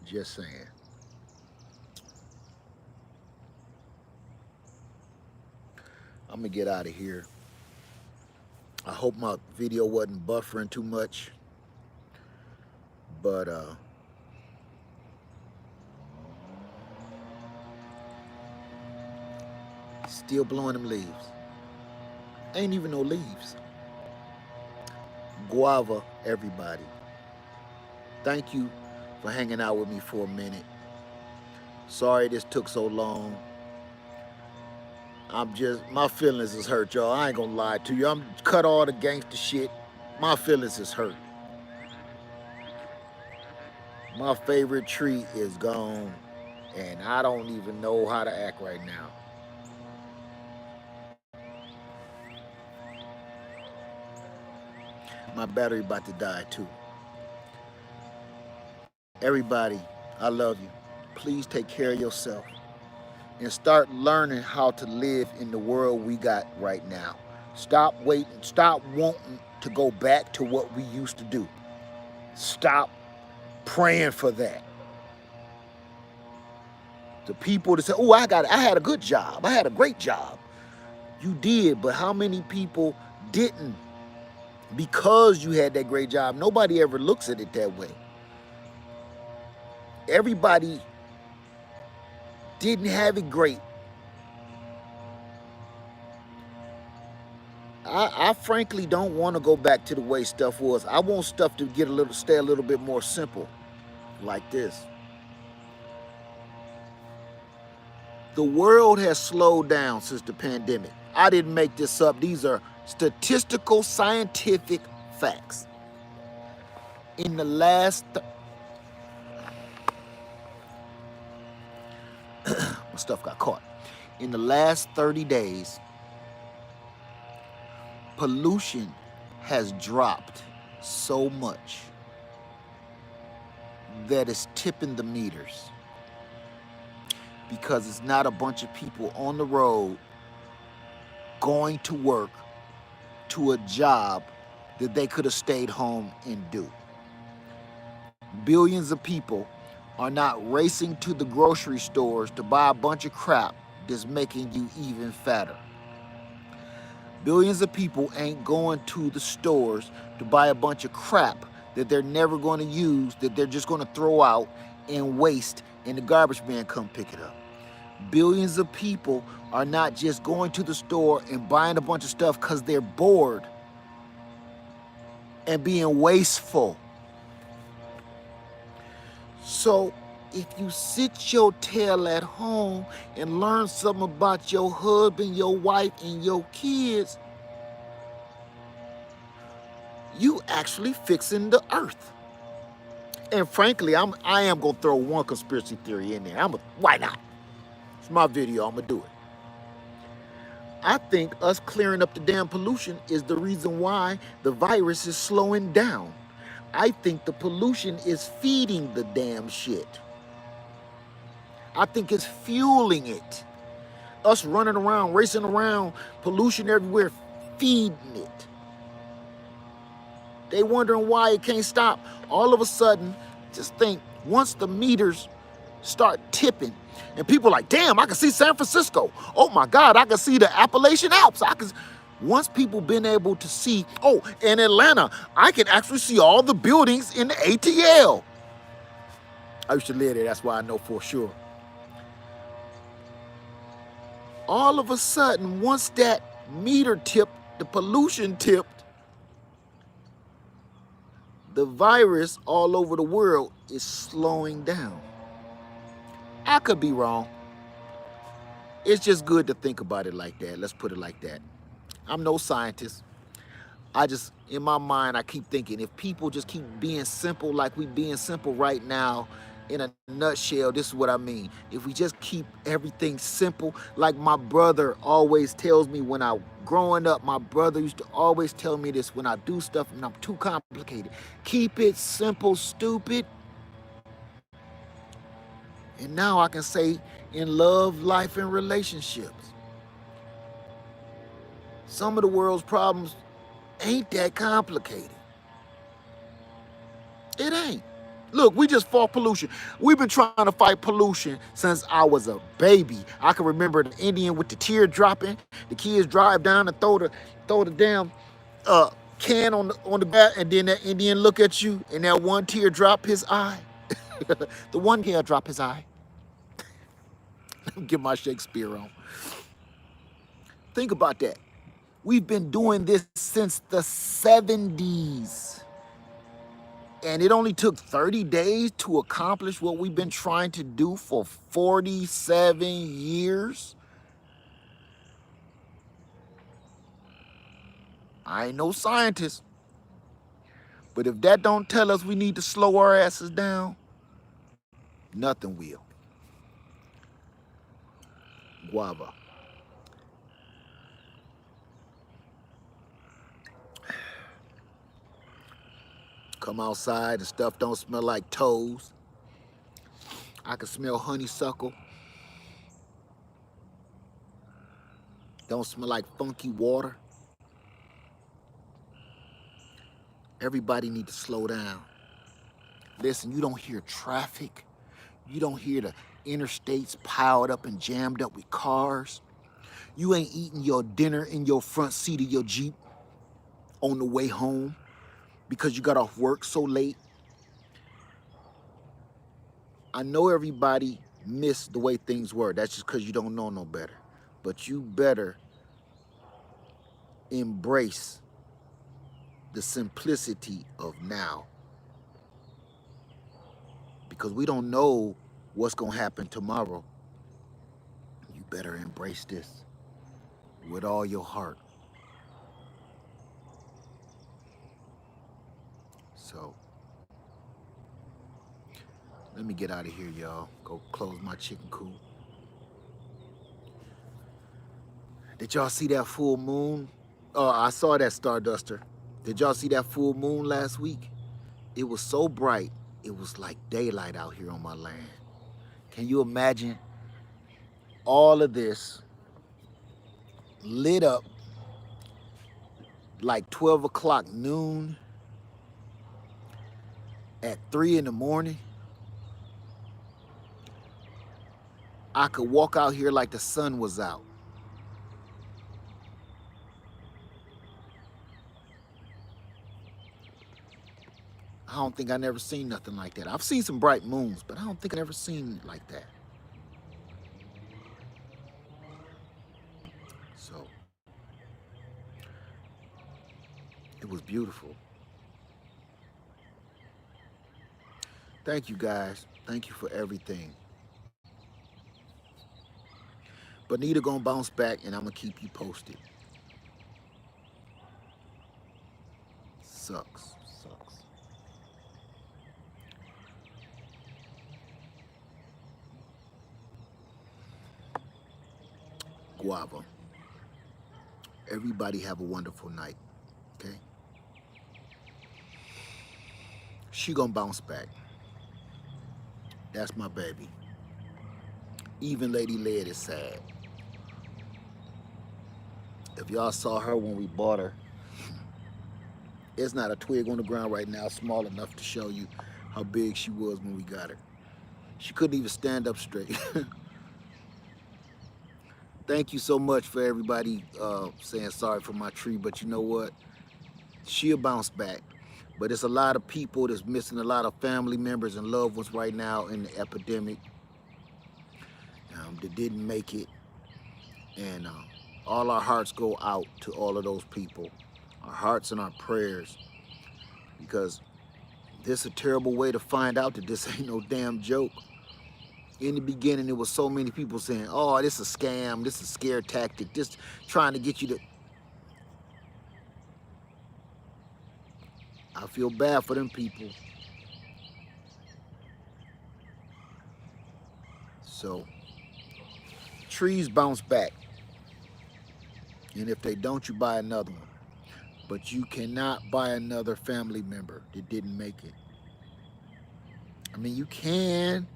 Just saying. I'm gonna get out of here. I hope my video wasn't buffering too much, but still blowing them leaves. Ain't even no leaves. Guava, everybody. Thank you for hanging out with me for a minute. Sorry this took so long. My feelings is hurt, y'all. I ain't gonna lie to you. I'm cut all the gangster shit. My feelings is hurt. My favorite tree is gone, and I don't even know how to act right now. My battery about to die too. Everybody, I love you. Please take care of yourself and start learning how to live in the world we got right now. Stop waiting, stop wanting to go back to what we used to do. Stop praying for that. The people that say, oh, I had a good job. I had a great job. You did, but how many people didn't because you had that great job? Nobody ever looks at it that way. Everybody didn't have it great. I frankly don't want to go back to the way stuff was. I want stuff to stay a little bit more simple, like this. The world has slowed down since the pandemic. I didn't make this up. These are statistical, scientific facts. In the last, my stuff got caught. In the last 30 days, pollution has dropped so much that it's tipping the meters, because it's not a bunch of people on the road going to work to a job that they could have stayed home and do. Billions of people are not racing to the grocery stores to buy a bunch of crap that's making you even fatter. Billions of people ain't going to the stores to buy a bunch of crap that they're never going to use, that they're just going to throw out and waste, and the garbage man come pick it up. Billions of people are not just going to the store and buying a bunch of stuff because they're bored and being wasteful. So if you sit your tail at home and learn something about your husband, your wife, and your kids, you actually fixing the earth. And frankly, I am gonna throw one conspiracy theory in there. Why not? It's my video, I'm gonna do it. I think us clearing up the damn pollution is the reason why the virus is slowing down. I think the pollution is feeding the damn shit. I think it's fueling it. Us running around, racing around, pollution everywhere, feeding it. They wondering why it can't stop. All of a sudden, just think, once the meters start tipping, and people are like, damn, I can see San Francisco. Oh my God, I can see the Appalachian Alps. Once people been able to see, oh, in Atlanta, I can actually see all the buildings in the ATL. I used to live there, that's why I know for sure. All of a sudden, once that meter tipped, the pollution tipped, the virus all over the world is slowing down. I could be wrong. It's just good to think about it like that. Let's put it like that. I'm no scientist. In my mind, I keep thinking, if people just keep being simple like we being simple right now, in a nutshell, this is what I mean. If we just keep everything simple, like my brother always tells me when growing up, my brother used to always tell me this when I do stuff and I'm too complicated. Keep it simple, stupid. And now I can say in love, life, and relationships. Some of the world's problems ain't that complicated. It ain't. Look, we just fought pollution. We've been trying to fight pollution since I was a baby. I can remember the Indian with the tear dropping. The kids drive down and throw the damn can on the back, and then that Indian look at you, and that one tear drop his eye. The one tear drop his eye. Get my Shakespeare on. Think about that. We've been doing this since the 70s. And it only took 30 days to accomplish what we've been trying to do for 47 years. I ain't no scientist. But if that don't tell us we need to slow our asses down, nothing will. Guava. Come outside, the stuff don't smell like toes. I can smell honeysuckle. Don't smell like funky water. Everybody need to slow down. Listen, you don't hear traffic. You don't hear the interstates piled up and jammed up with cars. You ain't eating your dinner in your front seat of your Jeep on the way home because you got off work so late. I know everybody missed the way things were. That's just because you don't know no better. But you better embrace the simplicity of now, because we don't know what's going to happen tomorrow. You better embrace this with all your heart. So let me get out of here, y'all. Go close my chicken coop. Did y'all see that full moon? Oh, I saw that Starduster. Did y'all see that full moon last week? It was so bright, it was like daylight out here on my land. Can you imagine all of this lit up like 12 o'clock noon at 3 in the morning? I could walk out here like the sun was out. I don't think I never seen nothing like that. I've seen some bright moons, but I don't think I never seen it like that. So it was beautiful. Thank you guys. Thank you for everything. Bonita gonna bounce back and I'm gonna keep you posted. Sucks. Sucks. Guava. Everybody have a wonderful night. Okay? She gonna bounce back. That's my baby. Even Lady Led is sad. If y'all saw her when we bought her, it's not a twig on the ground right now small enough to show you how big she was when we got her. She couldn't even stand up straight. Thank you so much for everybody saying sorry for my tree, but you know what? She'll bounce back. But it's a lot of people that's missing a lot of family members and loved ones right now in the epidemic that didn't make it. And all our hearts go out to all of those people. Our hearts and our prayers. Because this is a terrible way to find out that this ain't no damn joke. In the beginning, there was so many people saying, oh, this is a scam, this is a scare tactic, just trying to get you to... I feel bad for them people. So, trees bounce back. And if they don't, you buy another one. But you cannot buy another family member that didn't make it. I mean, you can,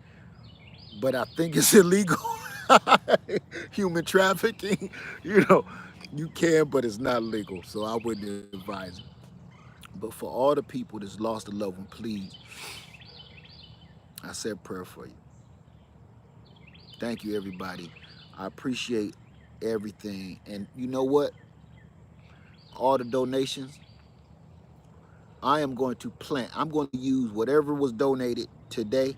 but I think it's illegal. Human trafficking, you know, you can, but it's not legal. So I wouldn't advise it. But for all the people that's lost a loved one, please, I said a prayer for you. Thank you, everybody. I appreciate everything. And you know what? All the donations, I am going to plant. I'm going to use whatever was donated today,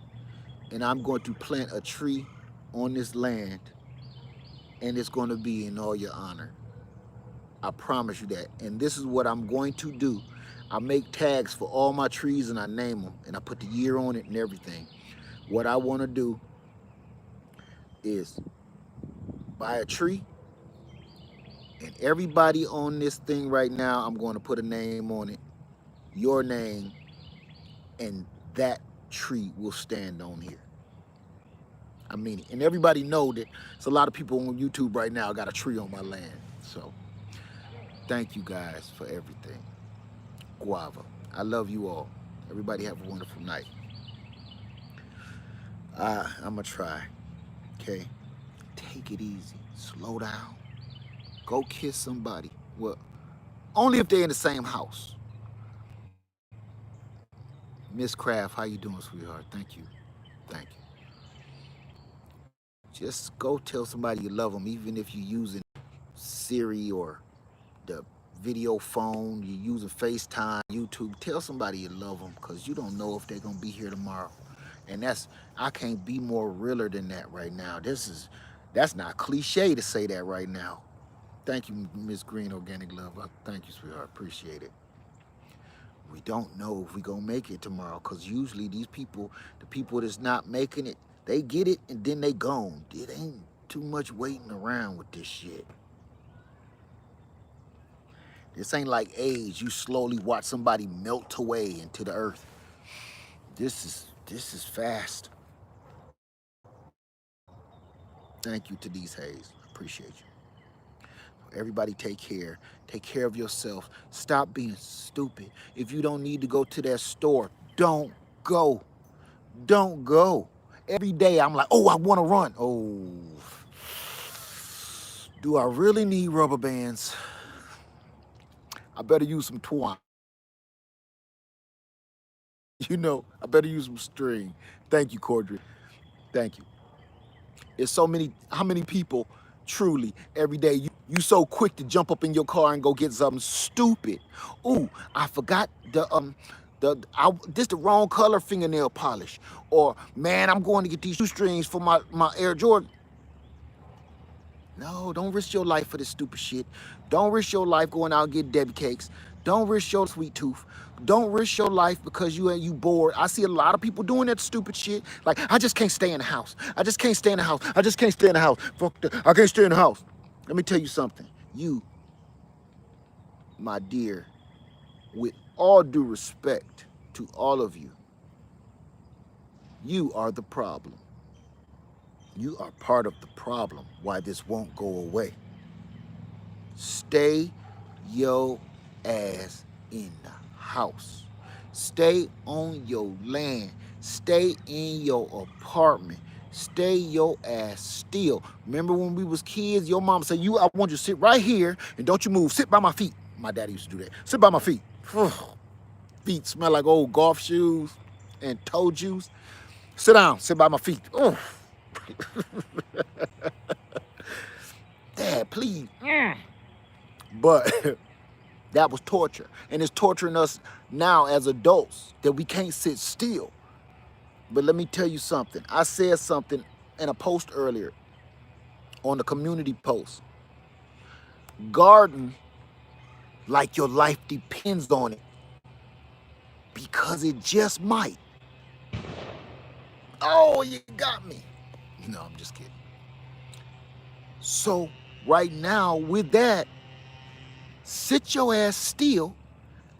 and I'm going to plant a tree on this land, and it's going to be in all your honor. I promise you that. And this is what I'm going to do. I make tags for all my trees and I name them, and I put the year on it and everything. What I want to do is buy a tree, and everybody on this thing right now, I'm going to put a name on it, your name, and that tree will stand on here. I mean it. And everybody know that it's a lot of people on YouTube right now got a tree on my land. So thank you guys for everything. Guava. I love you all. Everybody have a wonderful night. I'm going to try. Okay? Take it easy. Slow down. Go kiss somebody. Well, only if they're in the same house. Miss Craft, how you doing, sweetheart? Thank you. Thank you. Just go tell somebody you love them, even if you're using Siri or the video phone, you're using FaceTime, YouTube. Tell somebody you love them, because you don't know if they're going to be here tomorrow. And I can't be more realer than that right now. That's not cliche to say that right now. Thank you, Miss Green Organic Love. Thank you, sweetheart. Appreciate it. We don't know if we're going to make it tomorrow, because usually these people, the people that's not making it, they get it and then they gone. It ain't too much waiting around with this shit. This ain't like AIDS. You slowly watch somebody melt away into the earth. This is fast. Thank you to these Hayes. Appreciate you. Everybody take care. Take care of yourself. Stop being stupid. If you don't need to go to that store, don't go. Don't go. Every day I'm like, oh, I want to run. Oh, do I really need rubber bands? I better use some twine. You know, I better use some string. Thank you, Cordry. Thank you. It's so many, how many people truly every day you so quick to jump up in your car and go get something stupid. Ooh, I forgot this the wrong color fingernail polish. Or man, I'm going to get these shoestrings for my Air Jordan. No, don't risk your life for this stupid shit. Don't risk your life going out and getting Debbie cakes. Don't risk your sweet tooth. Don't risk your life because you bored. I see a lot of people doing that stupid shit. Like, I just can't stay in the house. I just can't stay in the house. I just can't stay in the house. I can't stay in the house. Let me tell you something. You, my dear, with all due respect to all of you, you are the problem. You are part of the problem why this won't go away. Stay your ass in the house. Stay on your land. Stay in your apartment. Stay your ass still. Remember when we was kids, your mom said, I want you to sit right here and don't you move. Sit by my feet. My daddy used to do that. Sit by my feet. Feet smell like old golf shoes and toe juice. Sit down. Sit by my feet. Oh. Dad, please. But that was torture. And it's torturing us now as adults that we can't sit still. But let me tell you something. I said something in a post earlier on the community post. Garden like your life depends on it, because it just might. Oh, you got me. No, I'm just kidding. So right now with that, sit your ass still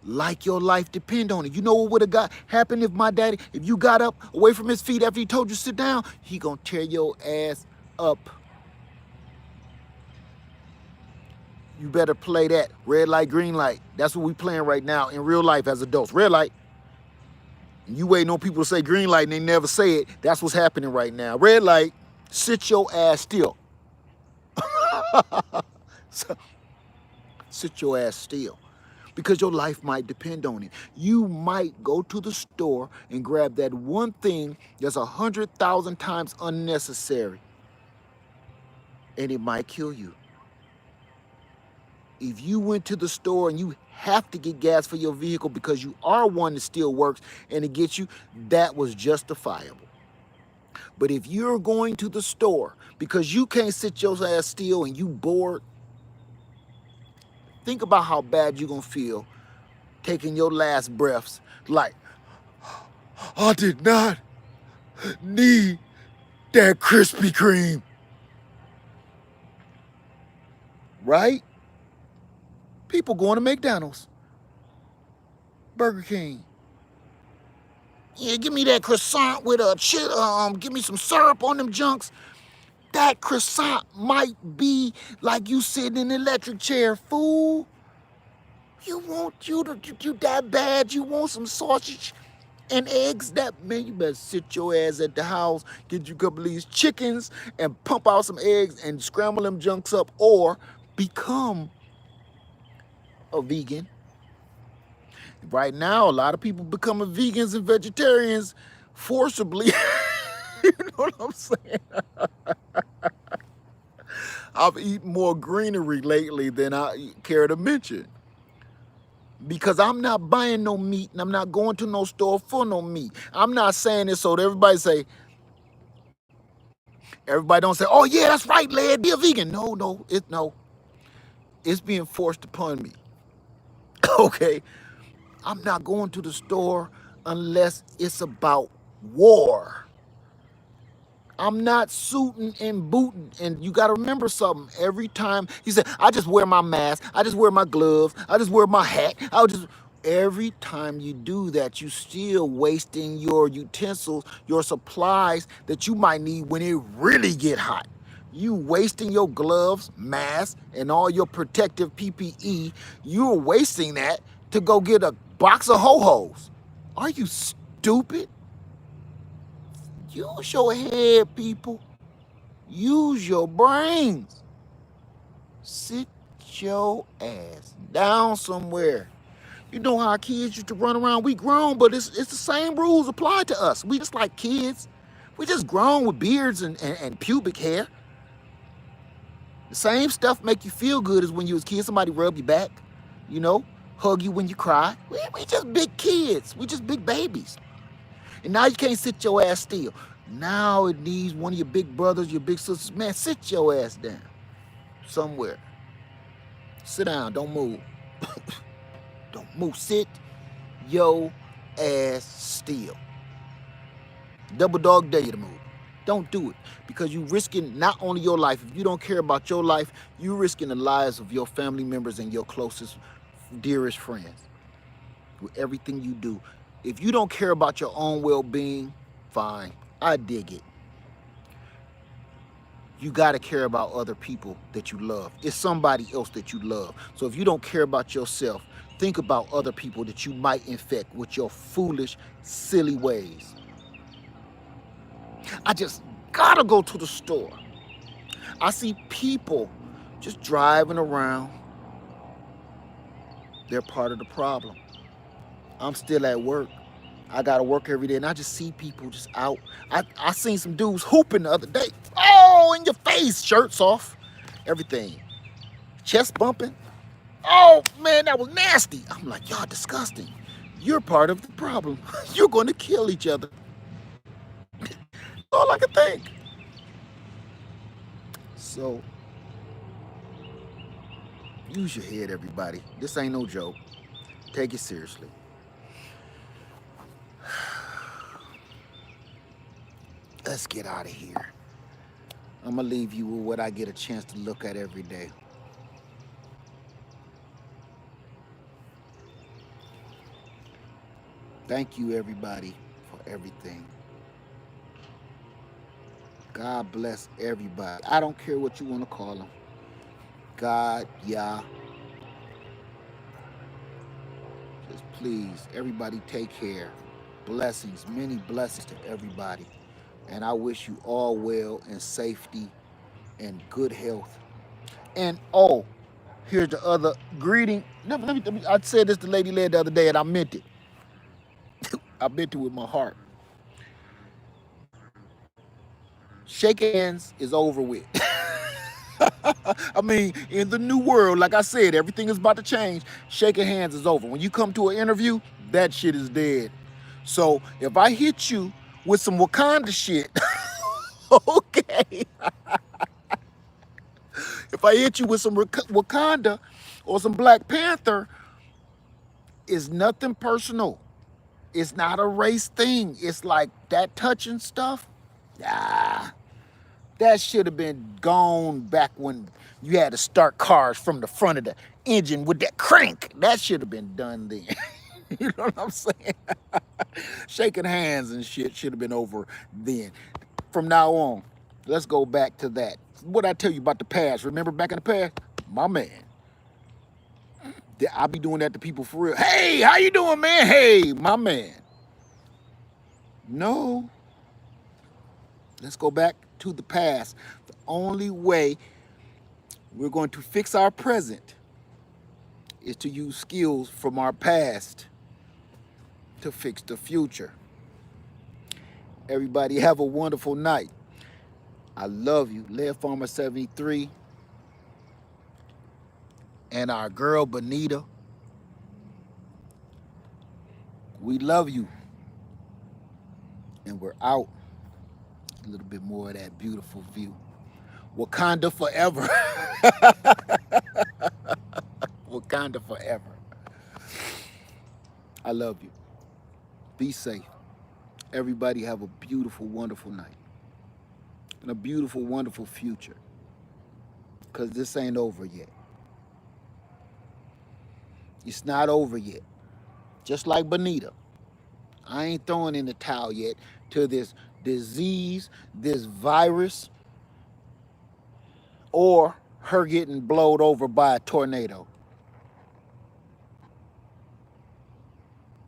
like your life depend on it. You know what would have happened if you got up away from his feet after he told you to sit down? He gonna tear your ass up. You better play that red light, green light. That's what we playing right now in real life as adults. Red light. And you waiting on people to say green light and they never say it. That's what's happening right now. Red light, sit your ass still. So, sit your ass still, because your life might depend on it. You might go to the store and grab that one thing that's 100,000 times unnecessary, and it might kill you. If you went to the store and you have to get gas for your vehicle because you are one that still works and it gets you, that was justifiable. But if you're going to the store because you can't sit your ass still and you bored, think about how bad you're gonna feel taking your last breaths like, I did not need that Krispy Kreme. Right? People going to McDonald's, Burger King. Yeah, give me that croissant with give me some syrup on them junks. That croissant might be like you sitting in an electric chair, fool. You that bad, you want some sausage and eggs? Man, you better sit your ass at the house, get you a couple of these chickens and pump out some eggs and scramble them junks up, or become a vegan. Right now, a lot of people becoming vegans and vegetarians forcibly. You know what I'm saying? I've eaten more greenery lately than I care to mention. Because I'm not buying no meat and I'm not going to no store for no meat. I'm not saying this so that everybody don't say, oh yeah, that's right, lad, be a vegan. No. It's being forced upon me. Okay? I'm not going to the store unless it's about war. I'm not suiting and booting. And you got to remember something. Every time he said, I just wear my mask, I just wear my gloves, I just wear my hat. Every time you do that, you still wasting your utensils, your supplies that you might need when it really get hot. You wasting your gloves, mask, and all your protective PPE. You're wasting that to go get a box of ho-hos. Are you stupid? Use your head, people. Use your brains. Sit your ass down somewhere. You know how our kids used to run around? We grown, but it's the same rules apply to us. We just like kids. We just grown with beards and pubic hair. The same stuff make you feel good as when you was a kid. Somebody rub your back, you know, hug you when you cry. We just big kids. We just big babies. And now you can't sit your ass still. Now it needs one of your big brothers, your big sisters. Man, sit your ass down somewhere. Sit down. Don't move. Don't move. Sit your ass still. Double dog dare you to move. Don't do it because you risking not only your life. If you don't care about your life, you risking the lives of your family members and your closest, dearest friends with everything you do. If you don't care about your own well-being, fine. I dig it. You got to care about other people that you love. It's somebody else that you love. So if you don't care about yourself, think about other people that you might infect with your foolish, silly ways. I just gotta go to the store. I see people just driving around. They're part of the problem. I'm still at work. I gotta work every day, and I just see people just out. I seen some dudes hooping the other day. Oh, in your face, shirts off, everything, chest bumping. Oh man, that was nasty. I'm like, y'all disgusting. You're part of the problem. You're gonna kill each other. That's all I can think. So, use your head, everybody. This ain't no joke. Take it seriously. Let's get out of here. I'm gonna leave you with what I get a chance to look at every day. Thank you, everybody, for everything. God bless everybody. I don't care what you want to call them. God, Yah. Just please, everybody take care. Blessings, many blessings to everybody. And I wish you all well and safety and good health. And oh, here's the other greeting. I said this to Lady Led the other day and I meant it. I meant it with my heart. Shaking hands is over with. I mean, in the new world, like I said, everything is about to change. Shaking hands is over. When you come to an interview, that shit is dead. So if I hit you with some Wakanda shit, okay. If I hit you with some Wakanda or some Black Panther, it's nothing personal. It's not a race thing. It's like that touching stuff. Ah, that should have been gone back when you had to start cars from the front of the engine with that crank. That should have been done then. You know what I'm saying? Shaking hands and shit should have been over then. From now on, let's go back to that. What I tell you about the past? Remember back in the past? My man. I'll be doing that to people for real. Hey, how you doing, man? Hey, my man. No. Let's go back to the past. The only way we're going to fix our present is to use skills from our past to fix the future. Everybody have a wonderful night. I love you. Lead Farmer 73. and our girl Bonita. We love you. And we're out. A little bit more of that beautiful view. Wakanda forever. Wakanda forever. I love you. Be safe. Everybody have a beautiful, wonderful night. And a beautiful, wonderful future. Because this ain't over yet. It's not over yet. Just like Bonita. I ain't throwing in the towel yet to this disease, this virus, or her getting blowed over by a tornado.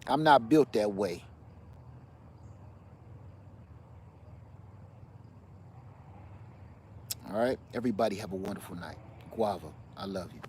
I'm not built that way. All right? Everybody have a wonderful night. Guava, I love you.